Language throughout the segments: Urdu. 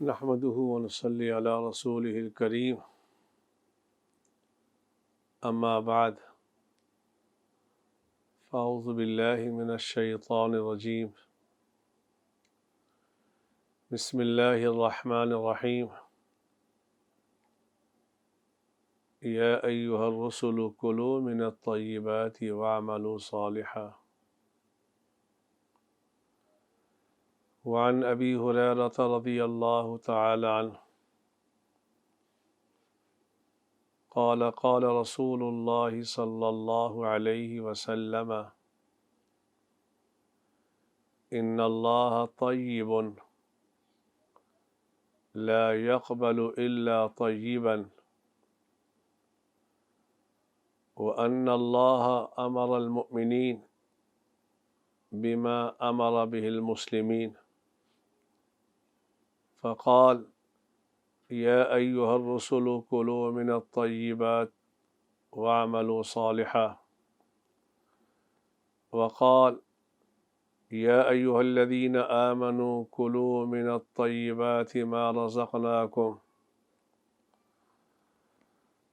نحمده ونصلي على رسوله الكريم أما بعد فأعوذ بالله من الشيطان الرجيم بسم الله الرحمن الرحيم يا أيها الرسل كلوا من الطيبات واعملوا صالحا وعن أبي هريرة رضي الله تعالى عنه قال قال رسول الله صلى الله عليه وسلم إن الله طيب لا يقبل إلا طيبا وأن الله أمر المؤمنين بما أمر به المسلمين فقال يا أيها الرسل كلوا من الطيبات واعملوا صالحا وقال يا أيها الذين آمنوا كلوا من الطيبات ما رزقناكم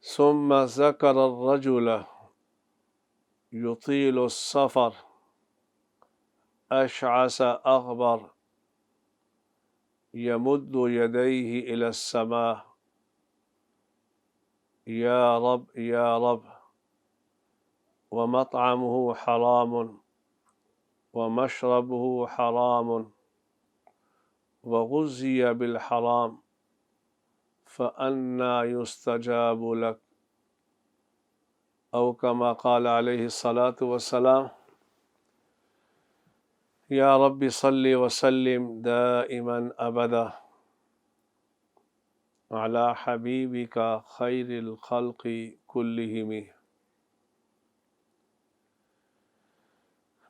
ثم ذكر الرجل يطيل السفر أشعث أغبر يمد يديه إلى السماء يا رب يا رب ومطعمه حرام ومشربه حرام وغذي بالحرام فأنى يستجاب لك أو كما قال عليه الصلاة والسلام يا رب صل وسلم دائما أبدا على حبيبك خير الخلق كلهم۔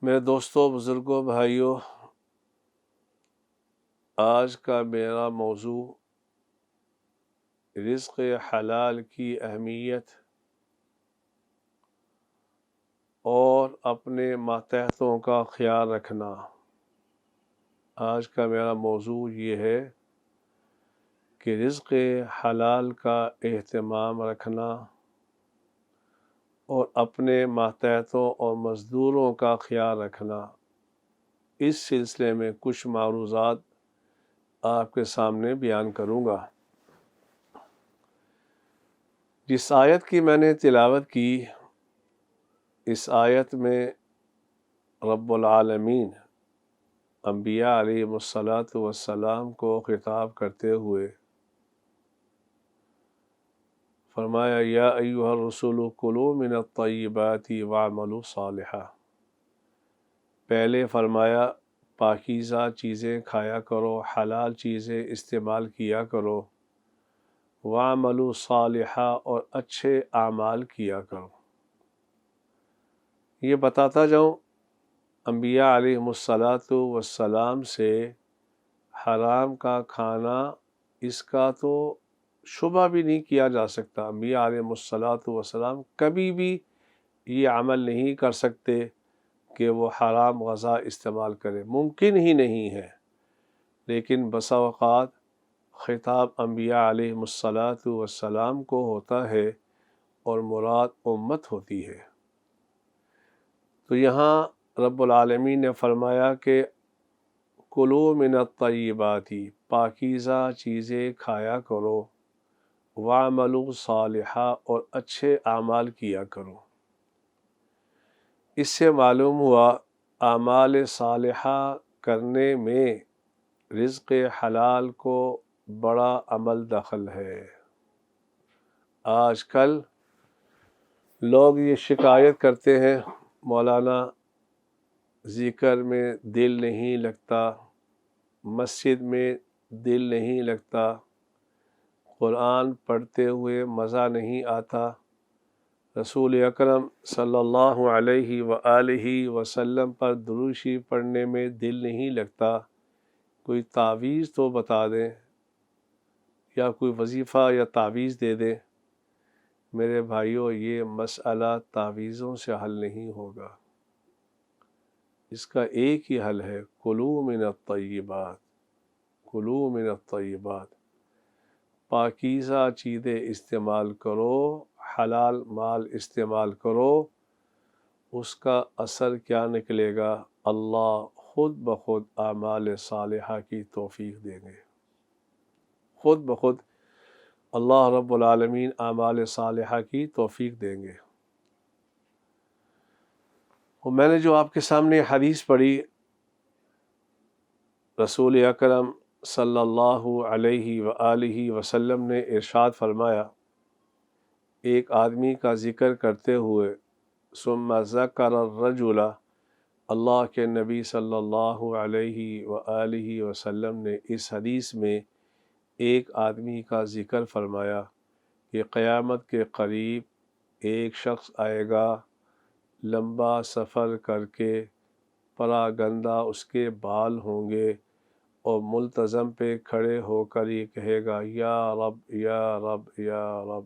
میرے دوستوں، بزرگوں، بھائیوں، آج کا میرا موضوع رزق حلال کی اہمیت اور اپنے ماتحتوں کا خیال رکھنا۔ آج کا میرا موضوع یہ ہے کہ رزق حلال کا اہتمام رکھنا اور اپنے ماتحتوں اور مزدوروں کا خیال رکھنا۔ اس سلسلے میں کچھ معروضات آپ کے سامنے بیان کروں گا۔ جس آیت کی میں نے تلاوت کی، اس آیت میں رب العالمین انبیاء علیہم الصلاۃ کو خطاب کرتے ہوئے فرمایا یا ایھا الرسل کلوا من الطیبات واعملوا صالحا۔ پہلے فرمایا پاکیزہ چیزیں کھایا کرو، حلال چیزیں استعمال کیا کرو، واعملوا صالحا اور اچھے اعمال کیا کرو۔ یہ بتاتا جاؤں انبیاء علیہم السلام سے حرام کا کھانا، اس کا تو شبہ بھی نہیں کیا جا سکتا۔ انبیاء علیہم السلام کبھی بھی یہ عمل نہیں کر سکتے کہ وہ حرام غذا استعمال کرے، ممکن ہی نہیں ہے۔ لیکن بسا اوقات خطاب انبیاء علیہم السلام کو ہوتا ہے اور مراد امت ہوتی ہے۔ تو یہاں رب العالمین نے فرمایا کہ کلوا من الطیبات، پاکیزہ چیزیں کھایا کرو، واعملوا صالحا اور اچھے اعمال کیا کرو۔ اس سے معلوم ہوا اعمال صالحہ کرنے میں رزق حلال کو بڑا عمل دخل ہے۔ آج کل لوگ یہ شکایت کرتے ہیں مولانا ذکر میں دل نہیں لگتا، مسجد میں دل نہیں لگتا، قرآن پڑھتے ہوئے مزہ نہیں آتا، رسول اکرم صلی اللہ علیہ وآلہ وسلم پر درود شریف پڑھنے میں دل نہیں لگتا، کوئی تعویذ تو بتا دیں یا کوئی وظیفہ یا تعویذ دے دیں۔ میرے بھائیوں، یہ مسئلہ تعویذوں سے حل نہیں ہوگا۔ اس کا ایک ہی حل ہے، کلوا من الطیبات، کلوا من الطیبات، پاکیزہ چیزیں استعمال کرو، حلال مال استعمال کرو، اس کا اثر کیا نکلے گا؟ اللہ خود بخود اعمال صالحہ کی توفیق دیں گے، خود بخود اللہ رب العالمین اعمال صالحہ کی توفیق دیں گے۔ اور میں نے جو آپ کے سامنے حدیث پڑھی، رسول اکرم صلی اللہ علیہ وآلہ وسلم نے ارشاد فرمایا، ایک آدمی کا ذکر کرتے ہوئے ثم ذکر الرجل، اللہ کے نبی صلی اللہ علیہ وآلہ وسلم نے اس حدیث میں ایک آدمی کا ذکر فرمایا کہ قیامت کے قریب ایک شخص آئے گا، لمبا سفر کر کے پراگندہ اس کے بال ہوں گے، اور ملتزم پہ کھڑے ہو کر یہ کہے گا، یا رب یا رب یا رب،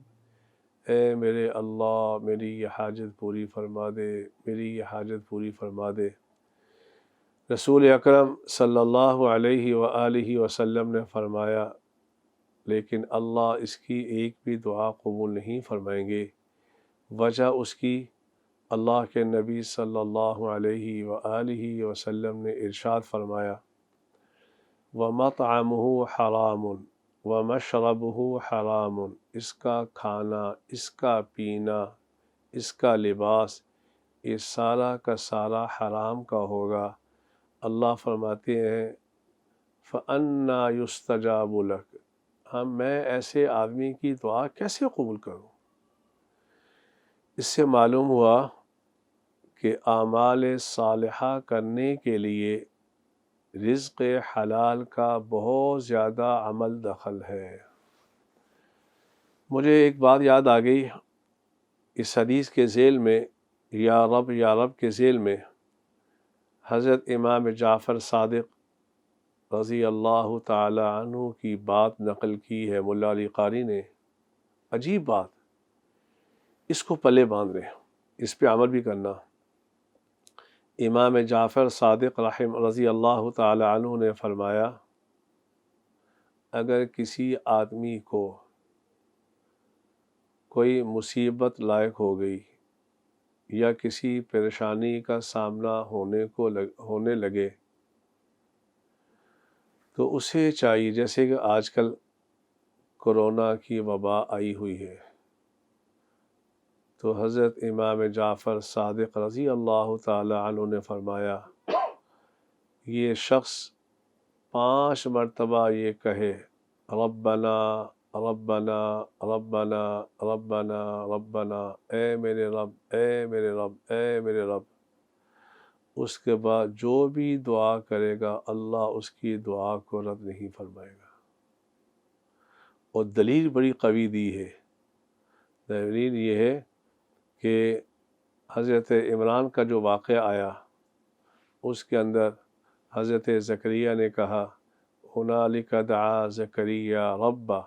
اے میرے اللہ میری یہ حاجت پوری فرما دے، میری یہ حاجت پوری فرما دے۔ رسول اکرم صلی اللہ علیہ وآلہ وسلم نے فرمایا، لیکن اللہ اس کی ایک بھی دعا قبول نہیں فرمائیں گے۔ وجہ اس کی، اللہ کے نبی صلی اللہ علیہ وآلہ وسلم نے ارشاد فرمایا، وَمَطْعَمُهُ حَرَامٌ وَمَشْرَبُهُ حَرَامٌ، اس کا کھانا، اس کا پینا، اس کا لباس، یہ سارا کا سارا حرام کا ہوگا۔ اللہ فرماتے ہیں، فَأَنَّا يُسْتَجَابُ لَكَ، میں ایسے آدمی کی دعا کیسے قبول کروں؟ اس سے معلوم ہوا کہ اعمال صالحہ کرنے کے لیے رزق حلال کا بہت زیادہ عمل دخل ہے۔ مجھے ایک بات یاد آ گئی، اس حدیث کے ذیل میں یا رب کے ذیل میں حضرت امام جعفر صادق رضی اللہ تعالی عنہ کی بات نقل کی ہے ملا علی قاری نے۔ عجیب بات، اس کو پلے باندھ رہے، اس پہ عمل بھی کرنا۔ امام جعفر صادق رضی اللہ تعالی عنہ نے فرمایا، اگر کسی آدمی کو کوئی مصیبت لاحق ہو گئی یا کسی پریشانی کا سامنا ہونے لگے، تو اسے چاہیے، جیسے کہ آج کل کرونا کی وبا آئی ہوئی ہے، تو حضرت امام جعفر صادق رضی اللہ تعالی عنہ نے فرمایا، یہ شخص 5 مرتبہ یہ کہے، ربنا ربنا ربنا ربنا ربنا، اے میرے رب اے میرے رب اے میرے رب، اس کے بعد جو بھی دعا کرے گا اللہ اس کی دعا کو رد نہیں فرمائے گا۔ اور دلیل بڑی قوی دی ہے، دلیل یہ ہے کہ حضرت عمران کا جو واقعہ آیا، اس کے اندر حضرت زکریا نے کہا، ہنالک دعا زکریا ربہ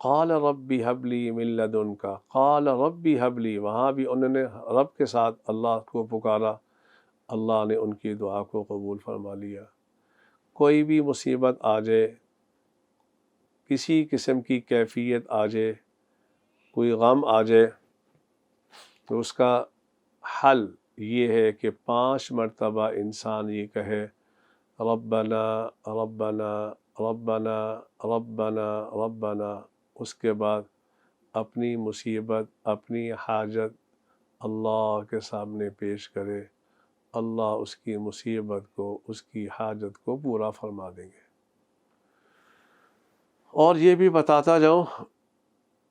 قال ربی حب لی من لدنک قال ربی حب لی، وہاں بھی انہوں نے رب کے ساتھ اللہ کو پکارا، اللہ نے ان کی دعا کو قبول فرما لیا۔ کوئی بھی مصیبت آ جائے، کسی قسم کی کیفیت آ جائے، کوئی غم آ جائے، تو اس کا حل یہ ہے کہ 5 مرتبہ انسان یہ کہے، ربنا ربنا ربنا ربنا ربنا، اس کے بعد اپنی مصیبت، اپنی حاجت اللہ کے سامنے پیش کرے، اللہ اس کی مصیبت کو، اس کی حاجت کو پورا فرما دیں گے۔ اور یہ بھی بتاتا جاؤں،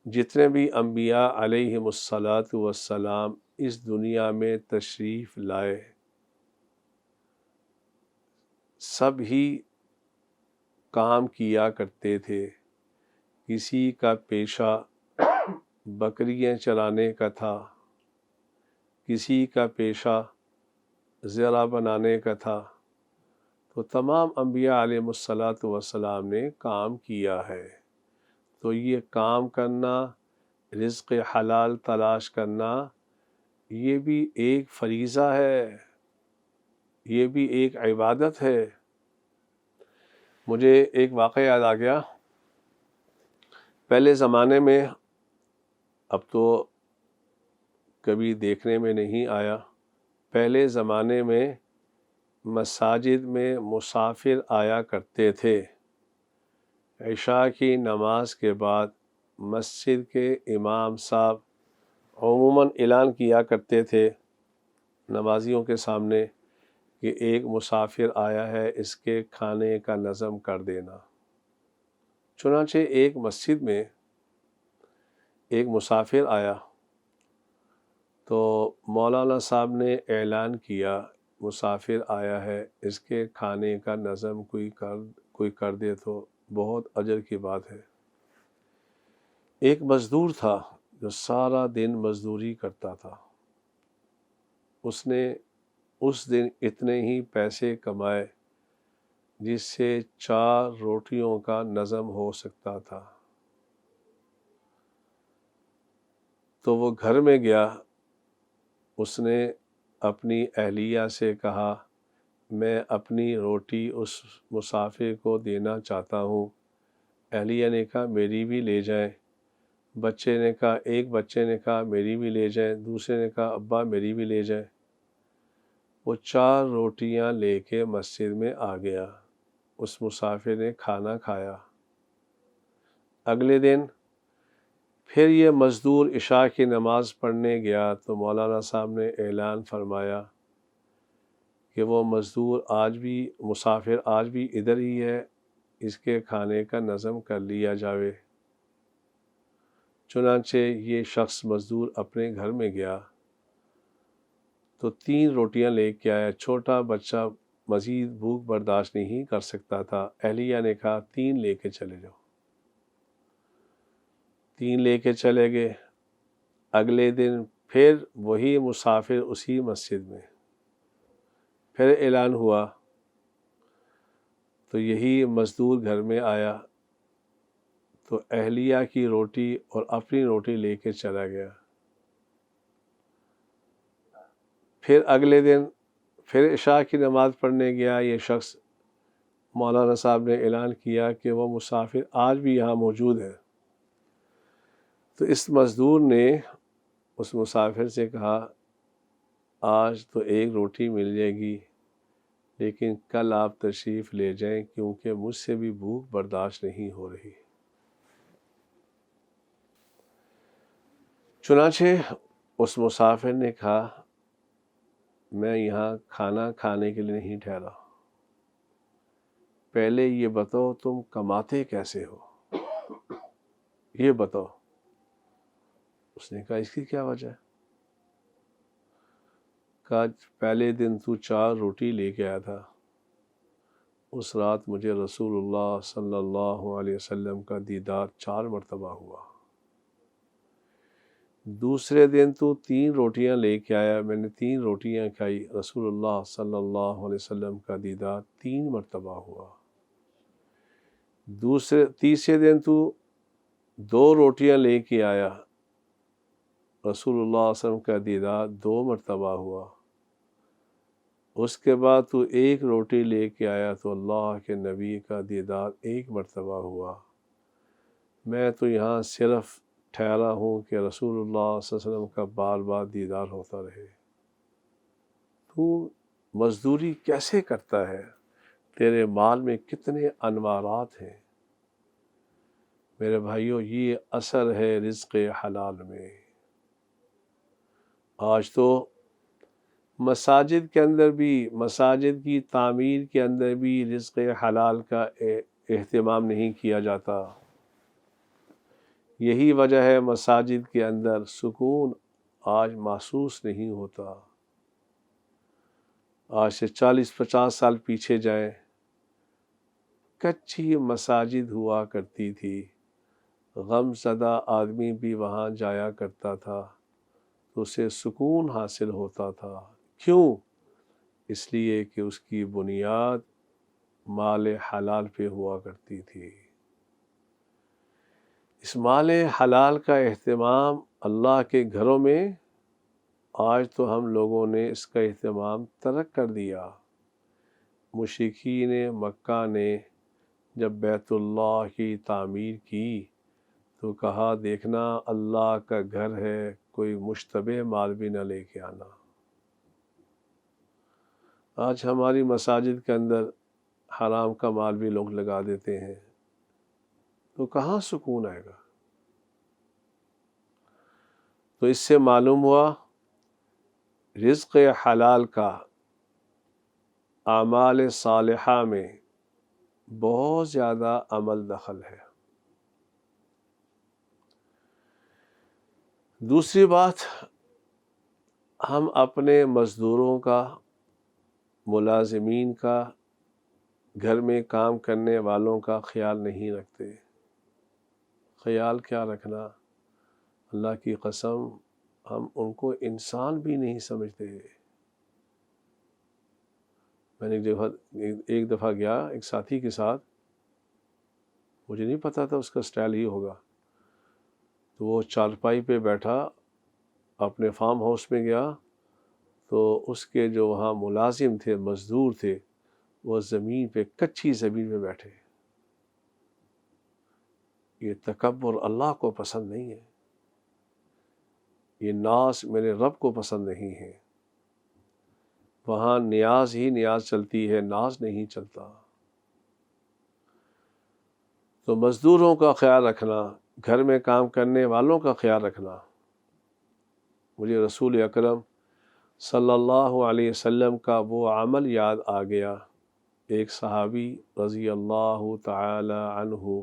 جتنے بھی انبیاء علیہم الصلاۃ والسلام اس دنیا میں تشریف لائے، سب ہی کام کیا کرتے تھے۔ کسی کا پیشہ بکریاں چرانے کا تھا، کسی کا پیشہ زرع بنانے کا تھا، تو تمام انبیاء علیہم الصلاۃ والسلام نے کام کیا ہے۔ تو یہ کام کرنا، رزق حلال تلاش کرنا، یہ بھی ایک فریضہ ہے، یہ بھی ایک عبادت ہے۔ مجھے ایک واقعہ یاد آ گیا. پہلے زمانے میں، اب تو کبھی دیکھنے میں نہیں آیا، پہلے زمانے میں مساجد میں مسافر آیا کرتے تھے. عشاء کی نماز کے بعد مسجد کے امام صاحب عموماً اعلان کیا کرتے تھے نمازیوں کے سامنے کہ ایک مسافر آیا ہے، اس کے کھانے کا نظم کر دینا. چنانچہ ایک مسجد میں ایک مسافر آیا تو مولانا صاحب نے اعلان کیا مسافر آیا ہے، اس کے کھانے کا نظم کوئی کر دے تو بہت اجر کی بات ہے. ایک مزدور تھا جو سارا دن مزدوری کرتا تھا. اس نے اس دن اتنے ہی پیسے کمائے جس سے 4 روٹیوں کا نظم ہو سکتا تھا. تو وہ گھر میں گیا، اس نے اپنی اہلیہ سے کہا میں اپنی روٹی اس مسافر کو دینا چاہتا ہوں. اہلیہ نے کہا میری بھی لے جائیں. ایک بچے نے کہا میری بھی لے جائیں. دوسرے نے کہا ابا میری بھی لے جائیں. وہ 4 روٹیاں لے کے مسجد میں آ گیا. اس مسافر نے کھانا کھایا. اگلے دن پھر یہ مزدور عشاء کی نماز پڑھنے گیا تو مولانا صاحب نے اعلان فرمایا کہ وہ مسافر آج بھی ادھر ہی ہے، اس کے کھانے کا نظم کر لیا جاوے. چنانچہ یہ شخص مزدور اپنے گھر میں گیا تو 3 روٹیاں لے کے آیا. چھوٹا بچہ مزید بھوک برداشت نہیں کر سکتا تھا. اہلیہ نے کہا 3 لے کے چلے جاؤ. 3 لے کے چلے گئے. اگلے دن پھر وہی مسافر اسی مسجد میں، پھر اعلان ہوا تو یہی مزدور گھر میں آیا تو اہلیہ کی روٹی اور اپنی روٹی لے کے چلا گیا. پھر اگلے دن پھر عشاء کی نماز پڑھنے گیا. یہ شخص مولانا صاحب نے اعلان کیا کہ وہ مسافر آج بھی یہاں موجود ہے. تو اس مزدور نے اس مسافر سے کہا آج تو ایک روٹی مل جائے گی، لیکن کل آپ تشریف لے جائیں کیونکہ مجھ سے بھی بھوک برداشت نہیں ہو رہی. چنانچہ اس مسافر نے کہا میں یہاں کھانا کھانے کے لیے نہیں ٹھہرا، پہلے یہ بتاؤ تم کماتے کیسے ہو، یہ بتاؤ. اس نے کہا اس کی کیا وجہ ہے؟ کہا پہلے دن تو 4 روٹی لے کے آیا تھا، اس رات مجھے رسول اللہ صلی اللہ علیہ وسلم کا دیدار 4 مرتبہ ہوا. دوسرے دن تو 3 روٹیاں لے کے آیا، میں نے 3 روٹیاں کھائی، رسول اللہ صلی اللہ علیہ وسلم کا دیدار 3 مرتبہ ہوا. تیسرے دن تو 2 روٹیاں لے کے آیا، رسول اللہ صلی اللہ علیہ وسلم کا دیدار 2 مرتبہ ہوا. اس کے بعد تو 1 روٹی لے کے آیا تو اللہ کے نبی کا دیدار 1 مرتبہ ہوا. میں تو یہاں صرف ٹھہرا ہوں کہ رسول اللہ صلی اللہ علیہ وسلم کا بار بار دیدار ہوتا رہے. تو مزدوری کیسے کرتا ہے؟ تیرے مال میں کتنے انوارات ہیں. میرے بھائیوں، یہ اثر ہے رزق حلال میں. آج تو مساجد کے اندر بھی، مساجد کی تعمیر کے اندر بھی رزق حلال کا اہتمام نہیں کیا جاتا. یہی وجہ ہے مساجد کے اندر سکون آج محسوس نہیں ہوتا. آج سے 40-50 سال پیچھے جائیں، کچی مساجد ہوا کرتی تھی، غم زدہ آدمی بھی وہاں جایا کرتا تھا تو اسے سکون حاصل ہوتا تھا. کیوں؟ اس لیے کہ اس کی بنیاد مال حلال پہ ہوا کرتی تھی. اس مال حلال کا اہتمام اللہ کے گھروں میں آج تو ہم لوگوں نے اس کا اہتمام ترک کر دیا. مشرکین مکہ نے جب بیت اللہ کی تعمیر کی تو کہا دیکھنا اللہ کا گھر ہے، کوئی مشتبہ مال بھی نہ لے کے آنا۔ آج ہماری مساجد کے اندر حرام کا مال بھی لوگ لگا دیتے ہیں، تو کہاں سکون آئے گا؟ تو اس سے معلوم ہوا رزق حلال کا اعمال صالحہ میں بہت زیادہ عمل دخل ہے۔ دوسری بات، ہم اپنے مزدوروں کا، ملازمین کا، گھر میں کام کرنے والوں کا خیال نہیں رکھتے۔ خیال کیا رکھنا، اللہ کی قسم ہم ان کو انسان بھی نہیں سمجھتے۔ میں نے ایک دفعہ گیا ایک ساتھی کے ساتھ، مجھے نہیں پتا تھا اس کا سٹائل ہی ہوگا، تو وہ چارپائی پہ بیٹھا، اپنے فارم ہاؤس میں گیا تو اس کے جو وہاں ملازم تھے، مزدور تھے، وہ زمین پہ، کچی زمین پہ بیٹھے۔ یہ تکبر اللہ کو پسند نہیں ہے، یہ ناز میرے رب کو پسند نہیں ہے۔ وہاں نیاز ہی نیاز چلتی ہے، ناز نہیں چلتا۔ تو مزدوروں کا خیال رکھنا، گھر میں کام کرنے والوں کا خیال رکھنا۔ مجھے رسول اکرم صلی اللہ علیہ وسلم کا وہ عمل یاد آ گیا۔ ایک صحابی رضی اللہ تعالی عنہ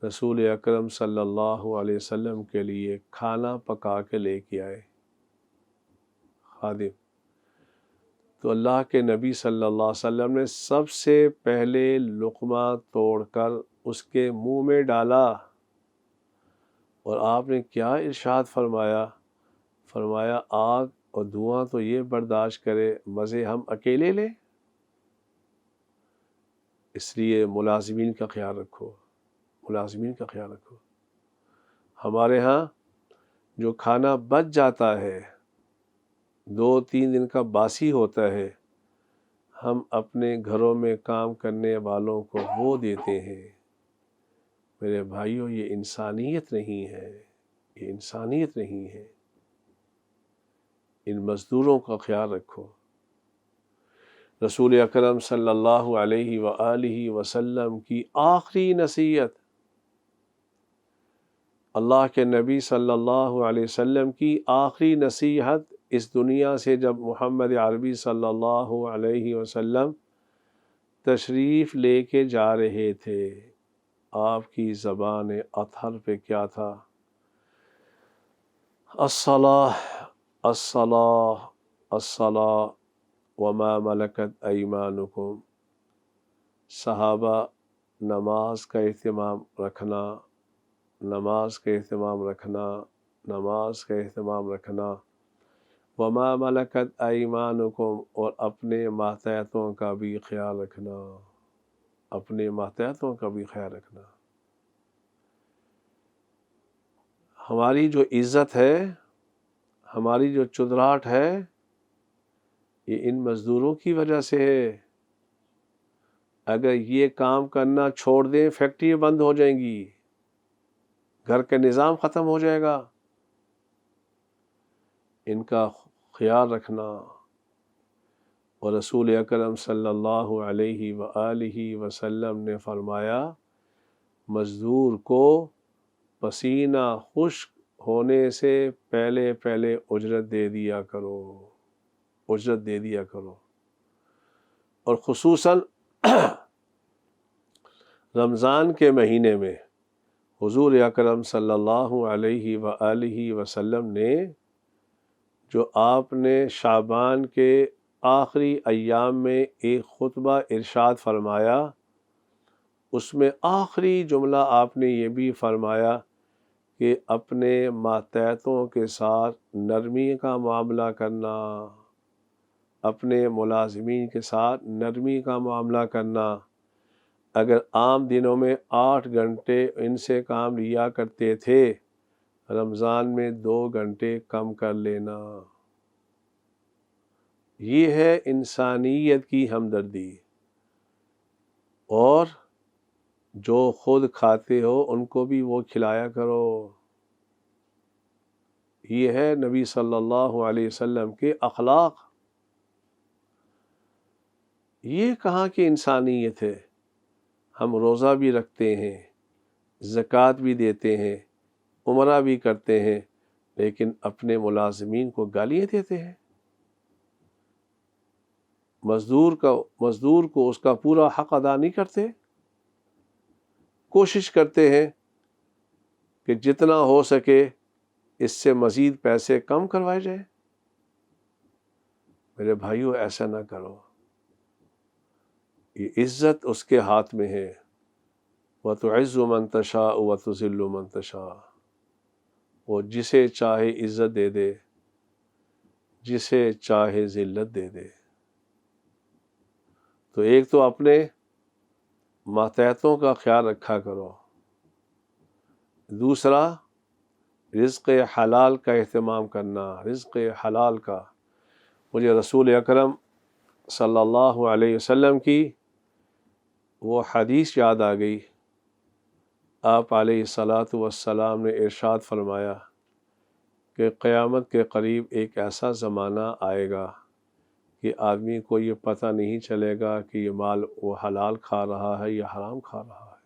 رسول اکرم صلی اللہ علیہ وسلم کے لیے کھانا پکا کے لے کے آئے، خادم۔ تو اللہ کے نبی صلی اللہ علیہ وسلم نے سب سے پہلے لقمہ توڑ کر اس کے منہ میں ڈالا، اور آپ نے کیا ارشاد فرمایا؟ فرمایا آگ اور دھواں تو یہ برداشت کرے، مزے ہم اکیلے لیں۔ اس لیے ملازمین کا خیال رکھو، ملازمین کا خیال رکھو۔ ہمارے ہاں جو کھانا بچ جاتا ہے، 2-3 دن کا باسی ہوتا ہے، ہم اپنے گھروں میں کام کرنے والوں کو وہ دیتے ہیں۔ میرے بھائیوں، یہ انسانیت نہیں ہے، یہ انسانیت نہیں ہے۔ ان مزدوروں کا خیال رکھو۔ رسول اکرم صلی اللہ علیہ وآلہ وسلم کی آخری نصیحت، اللہ کے نبی صلی اللہ علیہ وسلم کی آخری نصیحت اس دنیا سے جب محمد عربی صلی اللہ علیہ وسلم تشریف لے کے جا رہے تھے، آپ کی زبان اطہر پہ کیا تھا؟ الصلاۃ الصلاۃ الصلاۃ وما ملکت ایمانکم۔ صحابہ، نماز کا اہتمام رکھنا، نماز کا اہتمام رکھنا، نماز کا اہتمام رکھنا۔ وما ملکت ایمانکم، اور اپنے ماتحتوں کا بھی خیال رکھنا، اپنے ماتحتوں کا بھی خیال رکھنا۔ ہماری جو عزت ہے، ہماری جو چدراہٹ ہے، یہ ان مزدوروں کی وجہ سے ہے۔ اگر یہ کام کرنا چھوڑ دیں، فیکٹری بند ہو جائیں گی، گھر کا نظام ختم ہو جائے گا۔ ان کا خیال رکھنا۔ اور رسول اکرم صلی اللہ علیہ وآلہ وسلم نے فرمایا، مزدور کو پسینہ خشک ہونے سے پہلے پہلے اجرت دے دیا کرو، اجرت دے دیا کرو۔ اور خصوصاً رمضان کے مہینے میں حضور اکرم صلی اللہ علیہ وآلہ وسلم نے جو آپ نے شعبان کے آخری ایام میں ایک خطبہ ارشاد فرمایا، اس میں آخری جملہ آپ نے یہ بھی فرمایا کہ اپنے ماتحتوں کے ساتھ نرمی کا معاملہ کرنا، اپنے ملازمین کے ساتھ نرمی کا معاملہ کرنا۔ اگر عام دنوں میں 8 گھنٹے ان سے کام لیا کرتے تھے، رمضان میں 2 گھنٹے کم کر لینا۔ یہ ہے انسانیت کی ہمدردی۔ اور جو خود کھاتے ہو ان کو بھی وہ کھلایا کرو۔ یہ ہے نبی صلی اللہ علیہ وسلم کے اخلاق۔ یہ کہاں کی انسانیت ہے؟ ہم روزہ بھی رکھتے ہیں، زکوٰۃ بھی دیتے ہیں، عمرہ بھی کرتے ہیں، لیکن اپنے ملازمین کو گالیاں دیتے ہیں۔ مزدور کو اس کا پورا حق ادا نہیں کرتے۔ کوشش کرتے ہیں کہ جتنا ہو سکے اس سے مزید پیسے کم کروائے جائیں۔ میرے بھائیو، ایسا نہ کرو۔ یہ عزت اس کے ہاتھ میں ہے۔ وَتُعِزُّ مَن تَشَاءُ وَتُذِلُّ مَن تَشَاءُ۔ وہ جسے چاہے عزت دے دے، جسے چاہے ذلت دے دے۔ تو ایک تو اپنے ماتحتوں کا خیال رکھا کرو، دوسرا رزق حلال کا اہتمام کرنا، رزق حلال کا۔ مجھے رسول اکرم صلی اللہ علیہ وسلم کی وہ حدیث یاد آ گئی۔ آپ علیہ الصلاۃ والسلام نے ارشاد فرمایا کہ قیامت کے قریب ایک ایسا زمانہ آئے گا کہ آدمی کو یہ پتہ نہیں چلے گا کہ یہ مال وہ حلال کھا رہا ہے یا حرام کھا رہا ہے۔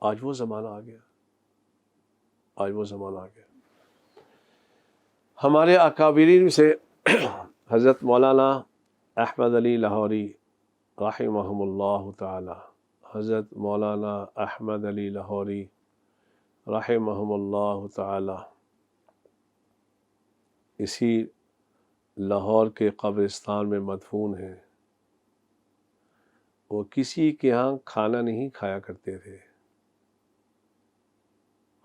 آج وہ زمانہ آ گیا، آج وہ زمانہ آ گیا۔ ہمارے اکابرین سے حضرت مولانا احمد علی لاہوری رحمہم اللہ تعالی، حضرت مولانا احمد علی لاہوری رحمہم اللہ تعالی اسی لاہور کے قبرستان میں مدفون ہیں۔ وہ کسی کے ہاں کھانا نہیں کھایا کرتے تھے۔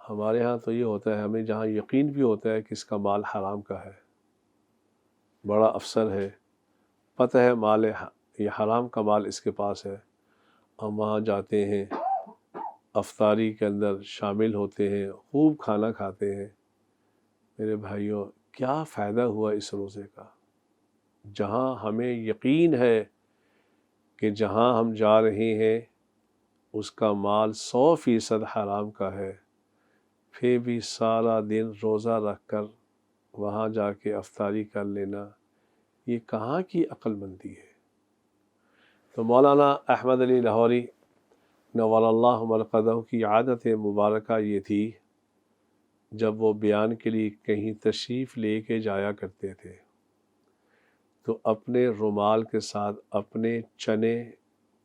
ہمارے ہاں تو یہ ہوتا ہے، ہمیں جہاں یقین بھی ہوتا ہے کہ اس کا مال حرام کا ہے، بڑا افسر ہے، پتہ ہے مال یہ حرام کا مال اس کے پاس ہے، ہم وہاں جاتے ہیں، افطاری کے اندر شامل ہوتے ہیں، خوب کھانا کھاتے ہیں۔ میرے بھائیوں، کیا فائدہ ہوا اس روزے کا؟ جہاں ہمیں یقین ہے کہ جہاں ہم جا رہے ہیں اس کا مال 100% حرام کا ہے، پھر بھی سارا دن روزہ رکھ کر وہاں جا کے افطاری کر لینا، یہ کہاں کی عقل مندی ہے؟ تو مولانا احمد علی لاہوری نور اللہ مرقدہ کی عادت مبارکہ یہ تھی، جب وہ بیان کے لیے کہیں تشریف لے کے جایا کرتے تھے تو اپنے رومال کے ساتھ اپنے چنے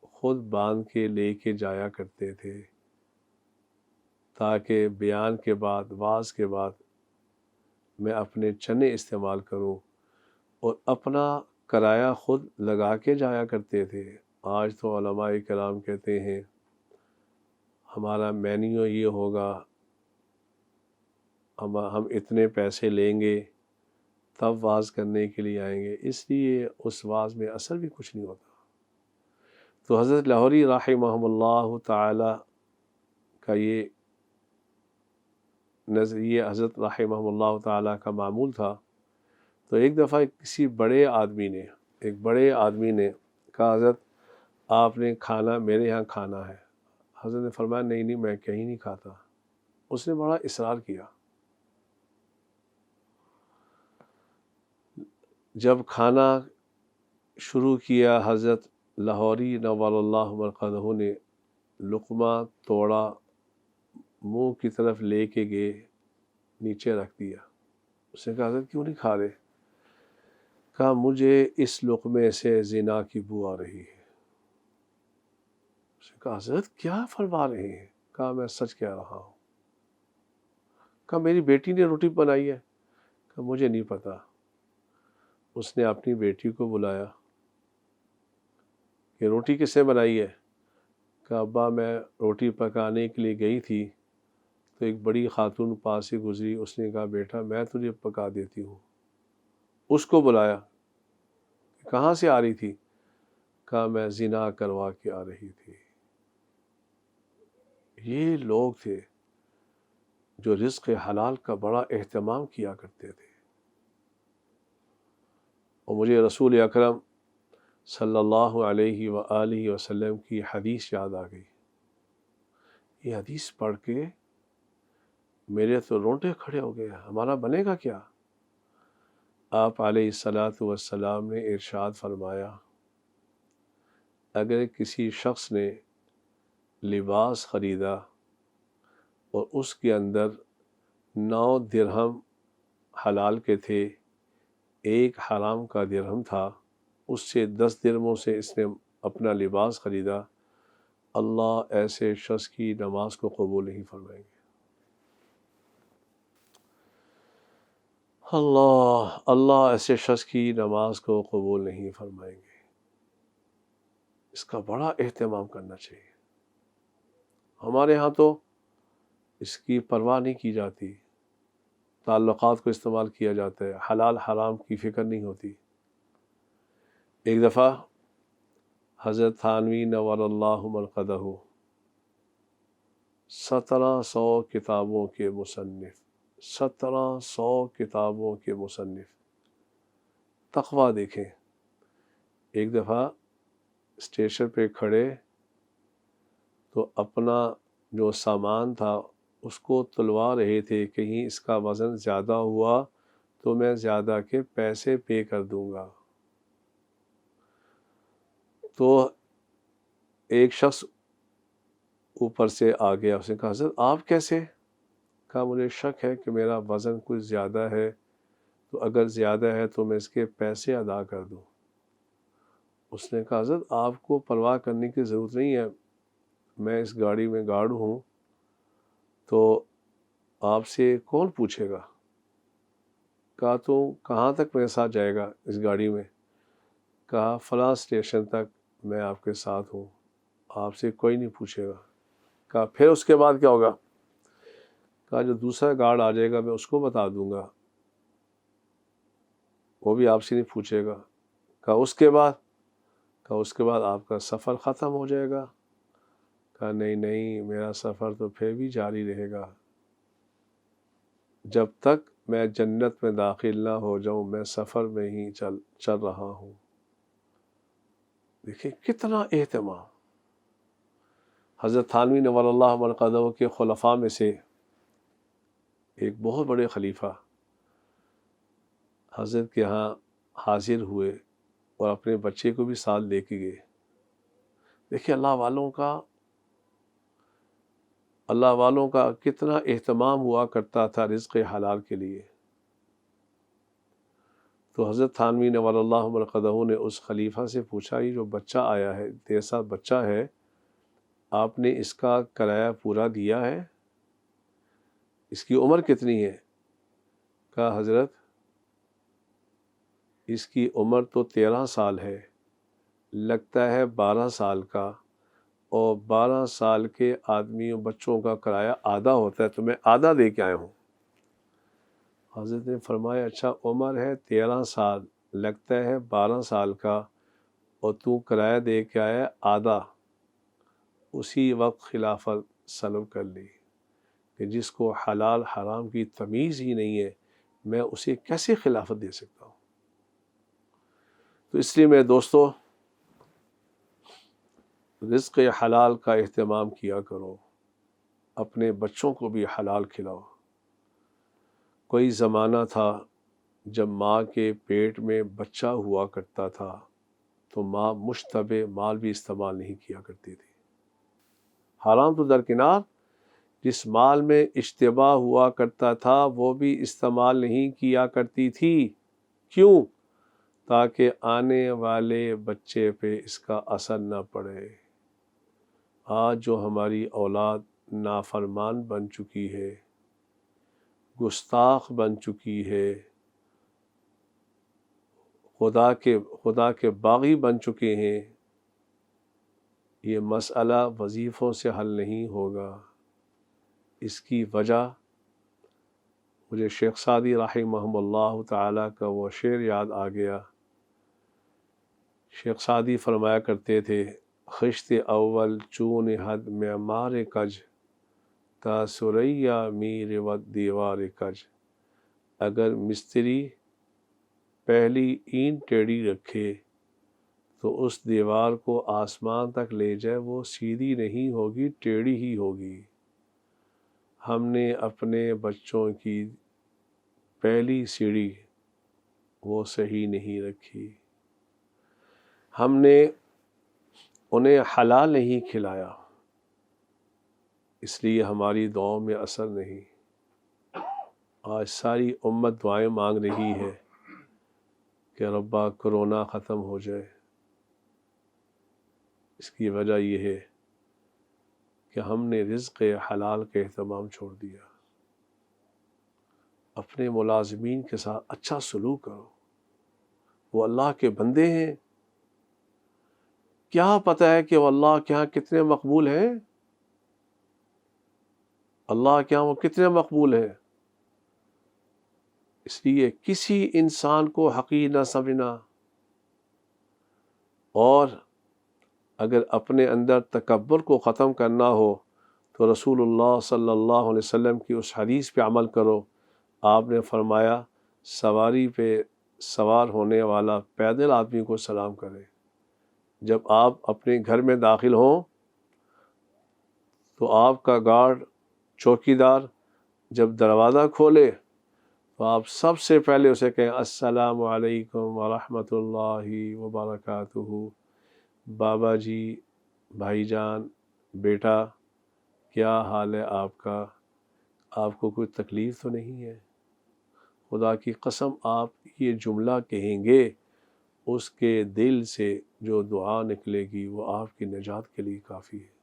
خود باندھ کے لے کے جایا کرتے تھے، تاکہ بیان کے بعد، واعظ کے بعد میں اپنے چنے استعمال کروں، اور اپنا کرایہ خود لگا کے جایا کرتے تھے۔ آج تو علماء کرام کہتے ہیں ہمارا مینیو یہ ہوگا، ہم اتنے پیسے لیں گے تب واعظ کرنے کے لیے آئیں گے، اس لیے اس واعظ میں اثر بھی کچھ نہیں ہوتا۔ تو حضرت لاہوری رحمہم اللہ تعالی کا یہ نظریہ، حضرت رحمہم اللہ تعالی کا معمول تھا۔ تو ایک دفعہ کسی بڑے آدمی نے کہا، حضرت آپ نے کھانا میرے یہاں کھانا ہے۔ حضرت نے فرمایا نہیں میں کہیں نہیں کھاتا۔ اس نے بڑا اصرار کیا۔ جب کھانا شروع کیا، حضرت لاہوری نور اللہ مرقدہ نے لقمہ توڑا، منہ کی طرف لے کے گئے، نیچے رکھ دیا۔ اس نے کہا حضرت کیوں نہیں کھا رہے؟ کہا مجھے اس لقمے سے زنا کی بو آ رہی ہے۔ اس نے کہا حضرت کیا فرما رہے ہیں؟ کہا میں سچ کہہ رہا ہوں۔ کہا میری بیٹی نے روٹی بنائی ہے؟ کہا مجھے نہیں پتا۔ اس نے اپنی بیٹی کو بلایا کہ روٹی کس نے بنائی ہے؟ کہا ابا میں روٹی پکانے کے لیے گئی تھی تو ایک بڑی خاتون پاس سے گزری، اس نے کہا بیٹا میں تجھے پکا دیتی ہوں۔ اس کو بلایا، کہاں سے آ رہی تھی؟ کہا میں زنا کروا کے آ رہی تھی۔ یہ لوگ تھے جو رزق حلال کا بڑا اہتمام کیا کرتے تھے۔ اور مجھے رسول اکرم صلی اللہ علیہ وآلہ وسلم کی حدیث یاد آ گئی۔ یہ حدیث پڑھ کے میرے تو رونٹے کھڑے ہو گئے، ہمارا بنے گا کیا؟ آپ علیہ الصلاۃ والسلام نے ارشاد فرمایا، اگر کسی شخص نے لباس خریدا اور اس کے اندر 9 درہم حلال کے تھے، 1 حرام کا درہم تھا، اس سے 10 درہموں سے اس نے اپنا لباس خریدا، اللہ ایسے شخص کی نماز کو قبول نہیں فرمائیں گے۔ اللہ ایسے شخص کی نماز کو قبول نہیں فرمائیں گے۔ اس کا بڑا اہتمام کرنا چاہیے۔ ہمارے ہاں تو اس کی پرواہ نہیں کی جاتی، تعلقات کو استعمال کیا جاتا ہے، حلال حرام کی فکر نہیں ہوتی۔ ایک دفعہ حضرت تھانوی نور اللہ مرقدہ 1700 کتابوں کے مصنف، 1700 کتابوں کے مصنف، تقویٰ دیکھیں۔ ایک دفعہ اسٹیشن پہ کھڑے تو اپنا جو سامان تھا اس کو تلوا رہے تھے، کہیں اس کا وزن زیادہ ہوا تو میں زیادہ کے پیسے پے کر دوں گا۔ تو ایک شخص اوپر سے آ گیا، اس نے کہا حضرت آپ کیسے؟ کہا مجھے شک ہے کہ میرا وزن کچھ زیادہ ہے، تو اگر زیادہ ہے تو میں اس کے پیسے ادا کر دوں۔ اس نے کہا حضرت آپ کو پرواہ کرنے کی ضرورت نہیں ہے، میں اس گاڑی میں گارڈ ہوں، تو آپ سے کون پوچھے گا؟ کہا تو کہاں تک میرے ساتھ جائے گا اس گاڑی میں؟ کہا فلاں اسٹیشن تک میں آپ کے ساتھ ہوں، آپ سے کوئی نہیں پوچھے گا۔ کہا پھر اس کے بعد کیا ہوگا؟ کہا جو دوسرا گارڈ آ جائے گا میں اس کو بتا دوں گا، وہ بھی آپ سے نہیں پوچھے گا۔ کہا اس کے بعد؟ کہا اس کے بعد آپ کا سفر ختم ہو جائے گا۔ کہا نہیں، میرا سفر تو پھر بھی جاری رہے گا، جب تک میں جنت میں داخل نہ ہو جاؤں میں سفر میں ہی چل رہا ہوں۔ دیکھیں کتنا اہتمام۔ حضرت تھانوی نور اللہ مرقدہ کے خلفاء میں سے ایک بہت بڑے خلیفہ حضرت کے ہاں حاضر ہوئے اور اپنے بچے کو بھی ساتھ لے کے گئے۔ دیکھیں اللہ والوں کا کتنا اہتمام ہوا کرتا تھا رزق حلال کے لیے۔ تو حضرت تھانوی نور اللہ مرقدہ نے اس خلیفہ سے پوچھا، یہ جو بچہ آیا ہے، تیرے ساتھ بچہ ہے، آپ نے اس کا کرایہ پورا دیا ہے؟ اس کی عمر کتنی ہے؟ کہا حضرت اس کی عمر تو 13 سال ہے، لگتا ہے 12 سال کا، اور 12 سال کے آدمیوں بچوں کا کرایہ آدھا ہوتا ہے، تو میں آدھا دے کے آیا ہوں۔ حضرت نے فرمایا اچھا عمر ہے 13 سال، لگتا ہے 12 سال کا، اور تو کرایہ دے کے آیا آدھا۔ اسی وقت خلافت سلب کر لی کہ جس کو حلال حرام کی تمیز ہی نہیں ہے میں اسے کیسے خلافت دے سکتا ہوں؟ تو اس لیے میرے دوستو رزق حلال کا اہتمام کیا کرو، اپنے بچوں کو بھی حلال کھلاؤ۔ کوئی زمانہ تھا جب ماں کے پیٹ میں بچہ ہوا کرتا تھا تو ماں مشتبہ مال بھی استعمال نہیں کیا کرتی تھی۔ حرام تو درکنار، جس مال میں اشتباہ ہوا کرتا تھا وہ بھی استعمال نہیں کیا کرتی تھی۔ کیوں؟ تاکہ آنے والے بچے پہ اس کا اثر نہ پڑے۔ آج جو ہماری اولاد نافرمان بن چکی ہے، گستاخ بن چکی ہے، خدا کے باغی بن چکے ہیں، یہ مسئلہ وظیفوں سے حل نہیں ہوگا۔ اس کی وجہ مجھے شیخ سعدی رحمہ اللہ تعالیٰ کا وہ شعر یاد آ گیا۔ شیخ سعدی فرمایا کرتے تھے، خشت اول چون حد معمار کج، تا سریا میر و دیوار کج۔ اگر مستری پہلی اینٹ ٹیڑھی رکھے تو اس دیوار کو آسمان تک لے جائے وہ سیدھی نہیں ہوگی، ٹیڑھی ہی ہوگی۔ ہم نے اپنے بچوں کی پہلی سیڑھی وہ صحیح نہیں رکھی، ہم نے انہیں حلال نہیں کھلایا، اس لیے ہماری دعاؤں میں اثر نہیں۔ آج ساری امت دعائیں مانگ رہی ہے کہ ربا کرونا ختم ہو جائے۔ اس کی وجہ یہ ہے کہ ہم نے رزق حلال کا اہتمام چھوڑ دیا۔ اپنے ملازمین کے ساتھ اچھا سلوک کرو، وہ اللہ کے بندے ہیں، کیا پتہ ہے کہ وہ اللہ کے ہاں کتنے مقبول ہیں؟ اللہ کے ہاں وہ کتنے مقبول ہیں؟ اس لیے کسی انسان کو حقیر نہ سمجھنا، اور اگر اپنے اندر تکبر کو ختم کرنا ہو تو رسول اللہ صلی اللہ علیہ وسلم کی اس حدیث پہ عمل کرو۔ آپ نے فرمایا سواری پہ سوار ہونے والا پیدل آدمی کو سلام کرے۔ جب آپ اپنے گھر میں داخل ہوں تو آپ کا گارڈ چوکیدار جب دروازہ کھولے تو آپ سب سے پہلے اسے کہیں السلام علیکم ورحمۃ اللہ وبرکاتہ۔ بابا جی، بھائی جان، بیٹا، کیا حال ہے آپ کا؟ آپ کو کوئی تکلیف تو نہیں ہے؟ خدا کی قسم آپ یہ جملہ کہیں گے، اس کے دل سے جو دعا نکلے گی وہ آپ کی نجات کے لیے کافی ہے۔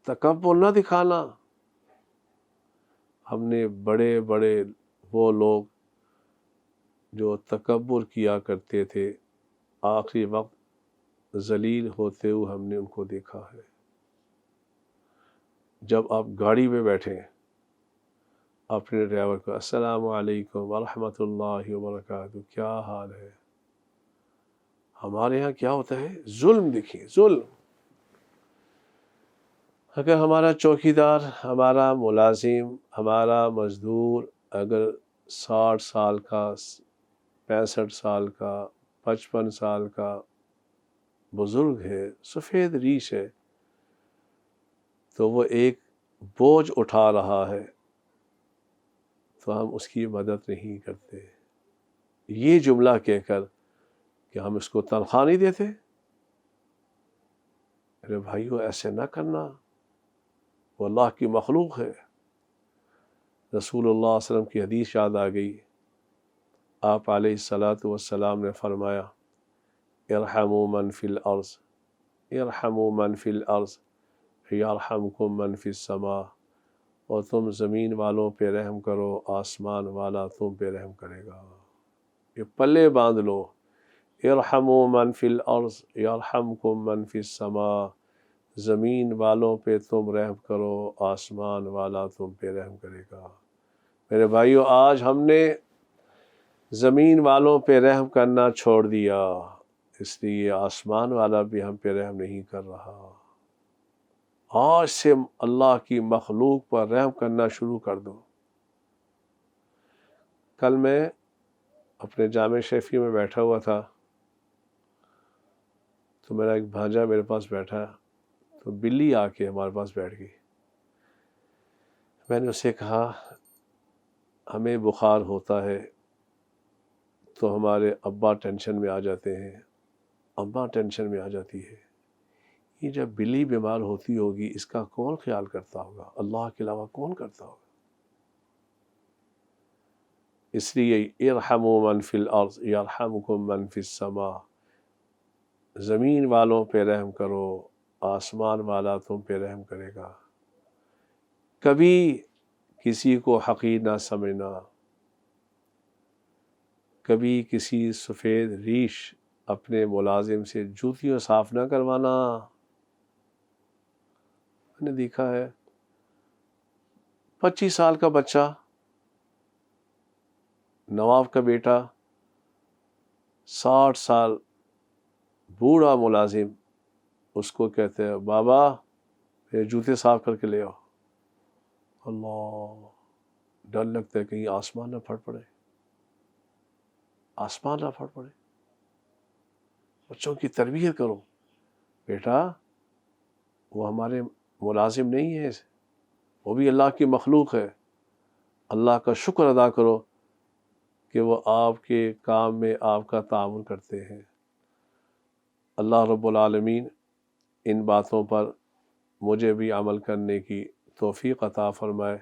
تکبر نہ دکھانا۔ ہم نے بڑے بڑے وہ لوگ جو تکبر کیا کرتے تھے، آخری وقت ذلیل ہوتے ہوئے ہم نے ان کو دیکھا ہے۔ جب آپ گاڑی میں بیٹھیں اپنے ڈرائیور کو السلام علیکم ورحمۃ اللہ وبرکاتہ، کیا حال ہے؟ ہمارے ہاں کیا ہوتا ہے؟ ظلم۔ دیکھیں ظلم۔ اگر ہمارا چوکیدار، ہمارا ملازم، ہمارا مزدور اگر 60 سال کا، 65 سال کا، 55 سال کا بزرگ ہے، سفید ریش ہے، تو وہ ایک بوجھ اٹھا رہا ہے تو ہم اس کی مدد نہیں کرتے، یہ جملہ کہہ کر کہ ہم اس کو تنخواہ نہیں دیتے۔ ارے بھائیو، ایسے نہ کرنا، وہ اللہ کی مخلوق ہے۔ رسول اللہ صلی اللہ علیہ وسلم کی حدیث یاد آ گئی۔ آپ علیہ السلام نے فرمایا ارحموا من فی الارض، ارحموا من فی الارض یرحمکم من فی السماء، اور تم زمین والوں پہ رحم کرو، آسمان والا تم پہ رحم کرے گا۔ یہ پلے باندھ لو، ارحموا من فی الارض یرحمکم من فی السماء، زمین والوں پہ تم رحم کرو، آسمان والا تم پہ رحم کرے گا۔ میرے بھائیو، آج ہم نے زمین والوں پہ رحم کرنا چھوڑ دیا، اس لیے آسمان والا بھی ہم پہ رحم نہیں کر رہا۔ آج سے اللہ کی مخلوق پر رحم کرنا شروع کر دو۔ کل میں اپنے جامع شریفی میں بیٹھا ہوا تھا تو میرا ایک بھانجا میرے پاس بیٹھا، تو بلی آ کے ہمارے پاس بیٹھ گئی۔ میں نے اسے کہا ہمیں بخار ہوتا ہے تو ہمارے ابا ٹینشن میں آ جاتے ہیں، اماں ٹینشن میں آ جاتی ہے، یہ جب بلی بیمار ہوتی ہوگی اس کا کون خیال کرتا ہوگا؟ اللہ کے علاوہ کون کرتا ہوگا؟ اس لیے ارحموا من فی الارض یرحمکم من فی السماء، زمین والوں پہ رحم کرو، آسمان والا تم پہ رحم کرے گا۔ کبھی کسی کو حقیر نہ سمجھنا، کبھی کسی سفید ریش اپنے ملازم سے جوتیاں صاف نہ کروانا۔ میں نے دیکھا ہے 25 سال کا بچہ، نواب کا بیٹا، 60 سال بوڑھا ملازم، اس کو کہتے ہیں بابا یہ جوتے صاف کر کے لے آؤ۔ اللہ، ڈر لگتا ہے کہیں آسمان نہ پھٹ پڑے، آسمان نہ پھٹ پڑے۔ بچوں کی تربیت کرو، بیٹا وہ ہمارے ملازم نہیں ہے، وہ بھی اللہ کی مخلوق ہے، اللہ کا شکر ادا کرو کہ وہ آپ کے کام میں آپ کا تعاون کرتے ہیں۔ اللہ رب العالمین ان باتوں پر مجھے بھی عمل کرنے کی توفیق عطا فرمائے۔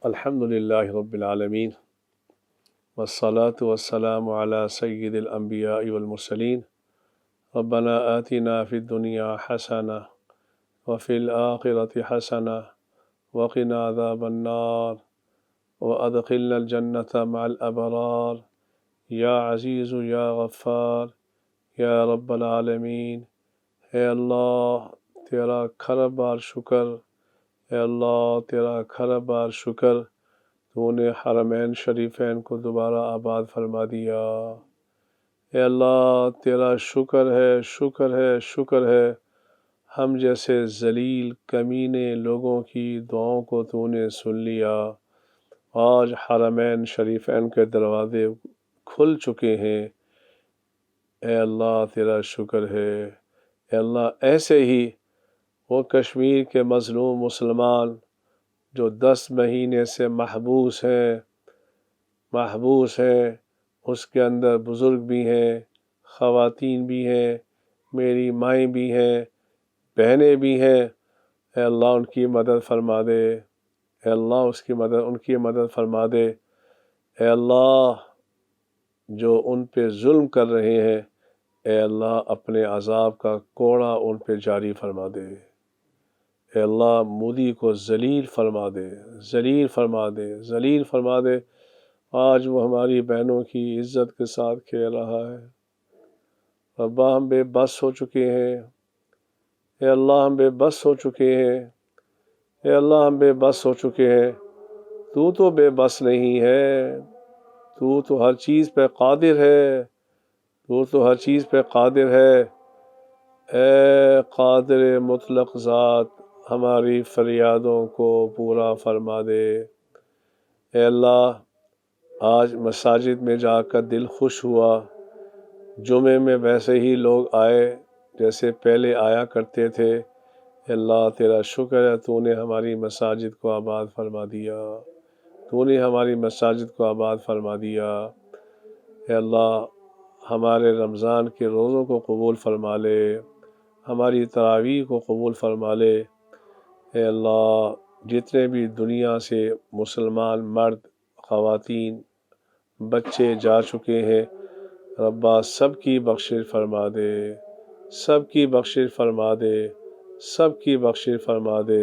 الحمدللہ رب العالمین والصلاة والسلام علی سید الانبیاء والمرسلین۔ ربنا آتنا فی الدنیا حسنہ وفی الآخرۃ حسنہ وقنا عذاب النار وادخلنا الجنۃ مع الابرار یا عزیز یا غفار یا رب العالمین۔ اے اللہ تیرا کھرب بار شکر، اے اللہ تیرا کھرب بار شکر، تو نے حرمین شریفین کو دوبارہ آباد فرما دیا۔ اے اللہ تیرا شکر ہے، شکر ہے، شکر ہے، ہم جیسے ذلیل کمینے لوگوں کی دعاؤں کو تو نے سن لیا۔ آج حرمین شریفین کے دروازے کھل چکے ہیں، اے اللہ تیرا شکر ہے۔ اے اللہ ایسے ہی وہ کشمیر کے مظلوم مسلمان جو 10 مہینے سے محبوس ہیں، اس کے اندر بزرگ بھی ہیں، خواتین بھی ہیں، میری مائیں بھی ہیں، بہنیں بھی ہیں، اے اللہ ان کی مدد فرما دے، اے اللہ ان کی مدد فرما دے، اے اللہ جو ان پہ ظلم کر رہے ہیں، اے اللہ اپنے عذاب کا کوڑا ان پہ جاری فرما دے، اے اللہ مودی کو ذلیل فرما دے، ذلیل فرما دے، ذلیل فرما دے۔ آج وہ ہماری بہنوں کی عزت کے ساتھ کھیل رہا ہے۔ ربا ہم بے بس ہو چکے ہیں، اے اللہ ہم بے بس ہو چکے ہیں، اے اللہ ہم بے بس ہو چکے ہیں۔ تو بے بس نہیں ہے، تو ہر چیز پہ قادر ہے، تو ہر چیز پہ قادر ہے۔ اے قادر مطلق ذات ہماری فریادوں کو پورا فرما دے۔ اے اللہ آج مساجد میں جا کر دل خوش ہوا، جمعے میں ویسے ہی لوگ آئے جیسے پہلے آیا کرتے تھے۔ اے اللہ تیرا شکر ہے، تو نے ہماری مساجد کو آباد فرما دیا، تو نے ہماری مساجد کو آباد فرما دیا۔ اے اللہ ہمارے رمضان کے روزوں کو قبول فرما لے، ہماری تراویح کو قبول فرما لے۔ اے اللہ جتنے بھی دنیا سے مسلمان مرد، خواتین، بچے جا چکے ہیں، ربا سب کی بخشش فرما دے، سب کی بخشش فرما دے، سب کی بخشش فرما دے۔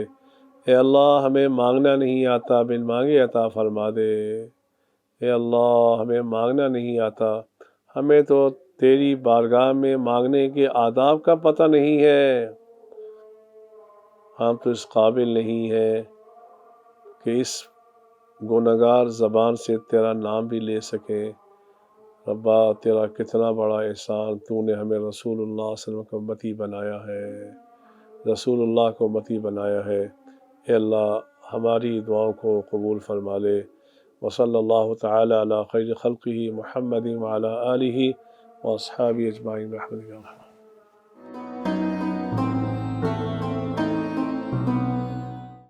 اے اللہ ہمیں مانگنا نہیں آتا، بن مانگے عطا فرما دے۔ اے اللہ ہمیں مانگنا نہیں آتا، ہمیں تو تیری بارگاہ میں مانگنے کے آداب کا پتہ نہیں ہے، ہم تو اس قابل نہیں ہیں کہ اس گنہگار زبان سے تیرا نام بھی لے سکیں۔ ربا تیرا کتنا بڑا احسان، تو نے ہمیں رسول اللہ صلی اللہ علیہ وسلم کو امتی بنایا ہے، رسول اللہ کو امتی بنایا ہے۔ اے اللہ ہماری دعاؤں کو قبول فرما لے۔ وصلی اللہ تعالی علی خیر خلقہ محمد وعلی آلہ واصحابہ اجمعین برحمتک۔